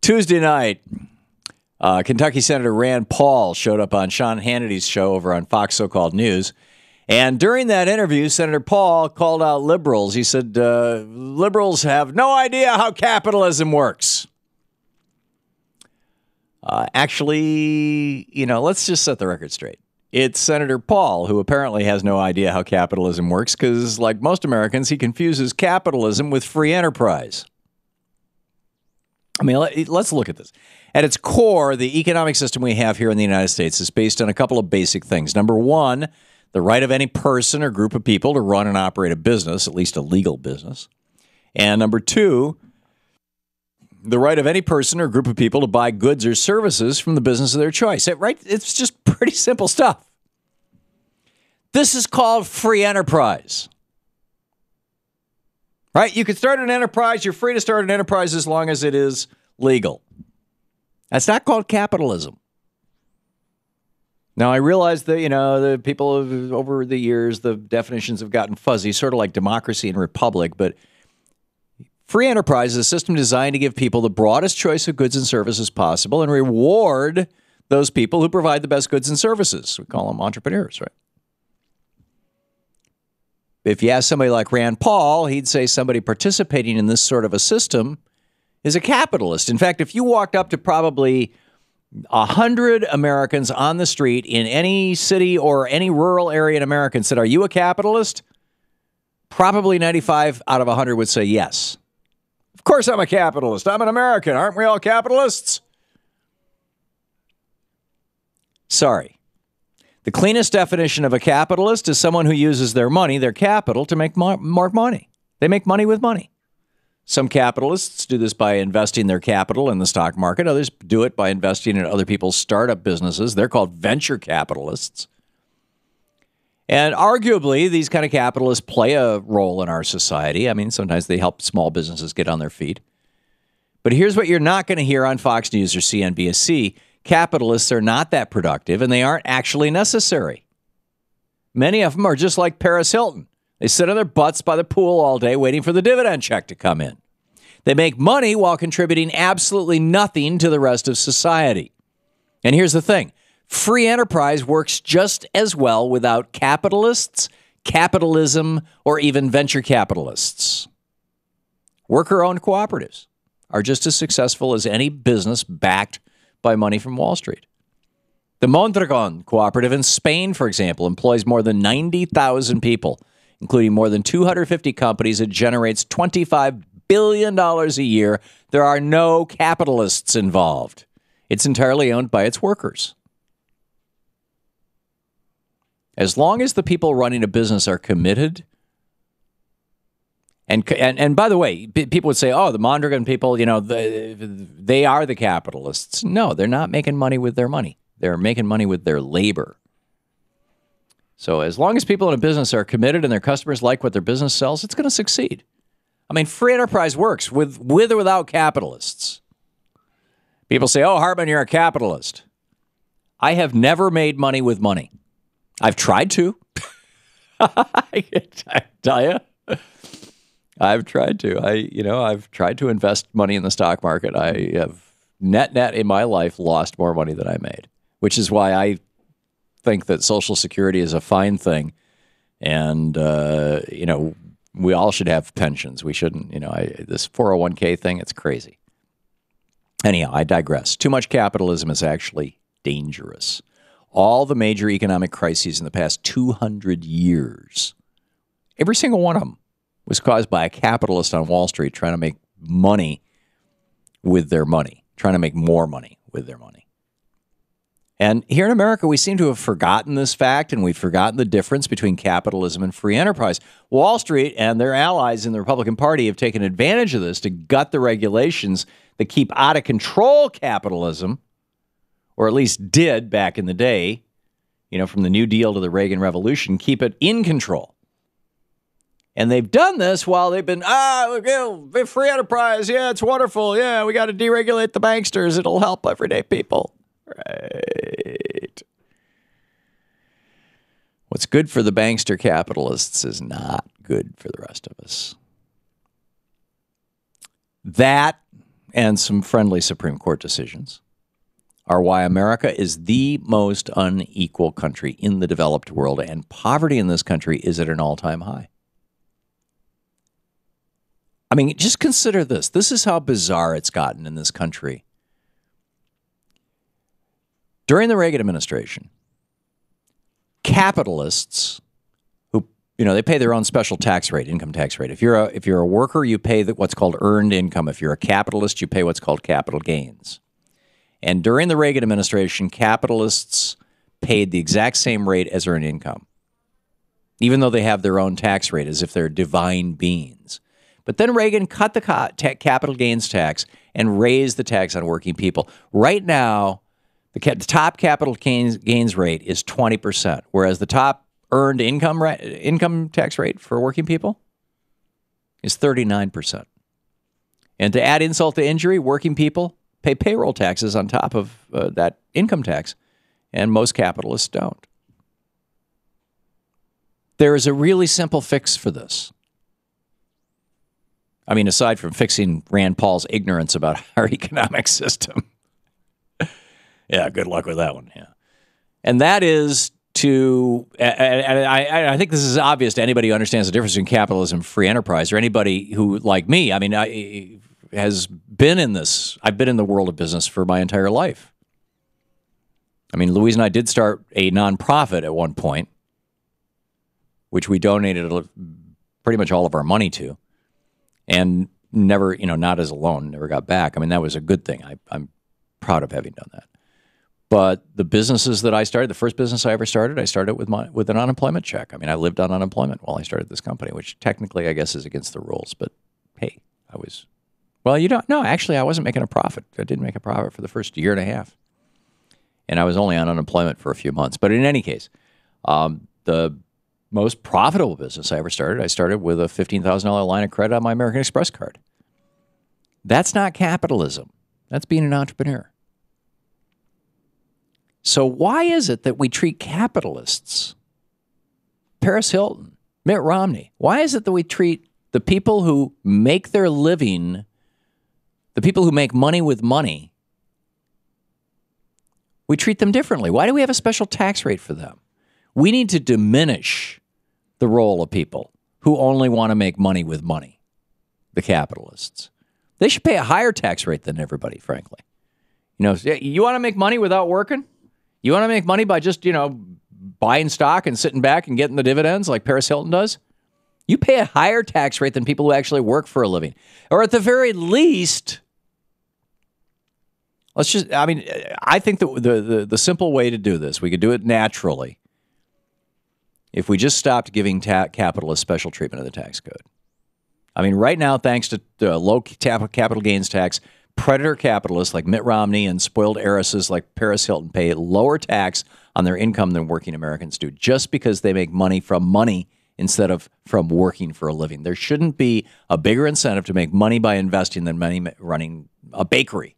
Tuesday night, Kentucky Senator Rand Paul showed up on Sean Hannity's show over on Fox So-Called News. And during that interview, Senator Paul called out liberals. He said, liberals have no idea how capitalism works. Actually, let's just set the record straight. It's Senator Paul who apparently has no idea how capitalism works because, like most Americans, he confuses capitalism with free enterprise. I mean, let's look at this. At its core, the economic system we have here in the United States is based on a couple of basic things. Number one, the right of any person or group of people to run and operate a business, at least a legal business. And number two, the right of any person or group of people to buy goods or services from the business of their choice. Right? It's just pretty simple stuff. This is called free enterprise. Right? You can start an enterprise. You're free to start an enterprise as long as it is legal. That's not called capitalism. Now, I realize that, the people have, over the years, the definitions have gotten fuzzy, sort of like democracy and republic, but free enterprise is a system designed to give people the broadest choice of goods and services possible and reward those people who provide the best goods and services. We call them entrepreneurs, right? If you ask somebody like Rand Paul, he'd say somebody participating in this sort of a system is a capitalist. In fact, if you walked up to probably 100 Americans on the street in any city or any rural area in America and said, "Are you a capitalist?" Probably 95 out of 100 would say yes. Of course I'm a capitalist. I'm an American. Aren't we all capitalists? Sorry. The cleanest definition of a capitalist is someone who uses their money, their capital, to make more money. They make money with money. Some capitalists do this by investing their capital in the stock market. Others do it by investing in other people's startup businesses. They're called venture capitalists. And arguably, these kind of capitalists play a role in our society. I mean, sometimes they help small businesses get on their feet. But here's what you're not going to hear on Fox News or CNBC. Capitalists are not that productive, and they aren't actually necessary. Many of them are just like Paris Hilton. They sit on their butts by the pool all day waiting for the dividend check to come in. They make money while contributing absolutely nothing to the rest of society. And here's the thing. Free enterprise works just as well without capitalists, capitalism, or even venture capitalists. Worker-owned cooperatives are just as successful as any business backed by money from Wall Street. The Mondragon cooperative in Spain, for example, employs more than 90,000 people, including more than 250 companies. It generates $25 billion a year. There are no capitalists involved. It's entirely owned by its workers. As long as the people running a business are committed, and by the way, people would say, oh, the Mondragon people, they are the capitalists. No, they're not making money with their money. They're making money with their labor. So as long as people in a business are committed and their customers like what their business sells, it's going to succeed. I mean, free enterprise works with or without capitalists. People say, oh, Hartmann, you're a capitalist. I have never made money with money. I've tried to. I tell you. I've tried to. I've tried to invest money in the stock market. I have net in my life lost more money than I made, which is why I think that Social Security is a fine thing. And, we all should have pensions. We shouldn't, this 401k thing, it's crazy. Anyhow, I digress. Too much capitalism is actually dangerous. All the major economic crises in the past 200 years, every single one of them was caused by a capitalist on Wall Street trying to make money with their money, trying to make more money with their money. And here in America, we seem to have forgotten this fact, and we've forgotten the difference between capitalism and free enterprise. Wall Street and their allies in the Republican Party have taken advantage of this to gut the regulations that keep out of control capitalism, or at least did back in the day, from the New Deal to the Reagan Revolution, keep it in control. And they've done this while they've been, free enterprise, yeah, it's wonderful, yeah, we got to deregulate the banksters, it'll help everyday people. Right. What's good for the bankster capitalists is not good for the rest of us. That and some friendly Supreme Court decisions are why America is the most unequal country in the developed world, and poverty in this country is at an all-time high. I mean, just consider this. This is how bizarre it's gotten in this country. During the Reagan administration, capitalists who, they pay their own special tax rate, income tax rate. If you're a worker, you pay what's called earned income. If you're a capitalist, you pay what's called capital gains. And during the Reagan administration, capitalists paid the exact same rate as earned income, even though they have their own tax rate as if they're divine beings. But then Reagan cut the capital gains tax and raised the tax on working people. Right now, the top capital gains rate is 20%, whereas the top earned income tax rate for working people is 39%. And to add insult to injury, working people pay payroll taxes on top of that income tax, and most capitalists don't. There is a really simple fix for this. I mean, aside from fixing Rand Paul's ignorance about our economic system. Yeah, good luck with that one. Yeah. And that is to, and I think this is obvious to anybody who understands the difference between capitalism and free enterprise, or anybody who, like me, I mean, has been in this. I've been in the world of business for my entire life. I mean, Louise and I did start a nonprofit at one point, which we donated pretty much all of our money to. And never, not as a loan, never got back. I mean, that was a good thing. I'm proud of having done that. But the businesses that I started, the first business I ever started, I started with an unemployment check. I mean, I lived on unemployment while I started this company, which technically I guess is against the rules. But hey, actually I wasn't making a profit. I didn't make a profit for the first year and a half. And I was only on unemployment for a few months. But in any case, the most profitable business I started with a $15,000 line of credit on my American Express card. That's not capitalism. That's being an entrepreneur. So why is it that we treat capitalists, Paris Hilton, Mitt Romney, why is it that we treat the people who make their living, the people who make money with money, we treat them differently? Why do we have a special tax rate for them? We need to diminish the role of people who only want to make money with money, the capitalists. They should pay a higher tax rate than everybody, frankly. You want to make money without working? You want to make money by just, buying stock and sitting back and getting the dividends like Paris Hilton does? You pay a higher tax rate than people who actually work for a living. Or at the very least, I think the simple way to do this, we could do it naturally, if we just stopped giving capitalists special treatment in the tax code. I mean, right now, thanks to low capital gains tax, predator capitalists like Mitt Romney and spoiled heiresses like Paris Hilton pay lower tax on their income than working Americans do, just because they make money from money instead of from working for a living. There shouldn't be a bigger incentive to make money by investing than money running a bakery.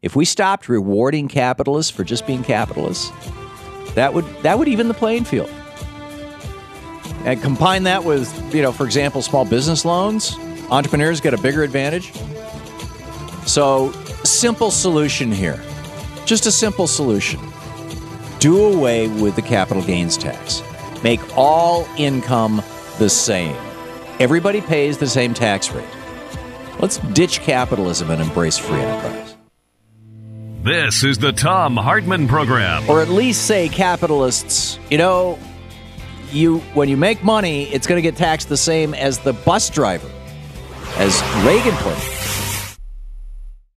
If we stopped rewarding capitalists for just being capitalists, that would even the playing field. And combine that with, for example, small business loans, entrepreneurs get a bigger advantage. So, simple solution here. Just a simple solution. Do away with the capital gains tax. Make all income the same. Everybody pays the same tax rate. Let's ditch capitalism and embrace free enterprise. This is the Thom Hartmann Program. Or at least say, capitalists, when you make money, it's going to get taxed the same as the bus driver, as Reagan put it.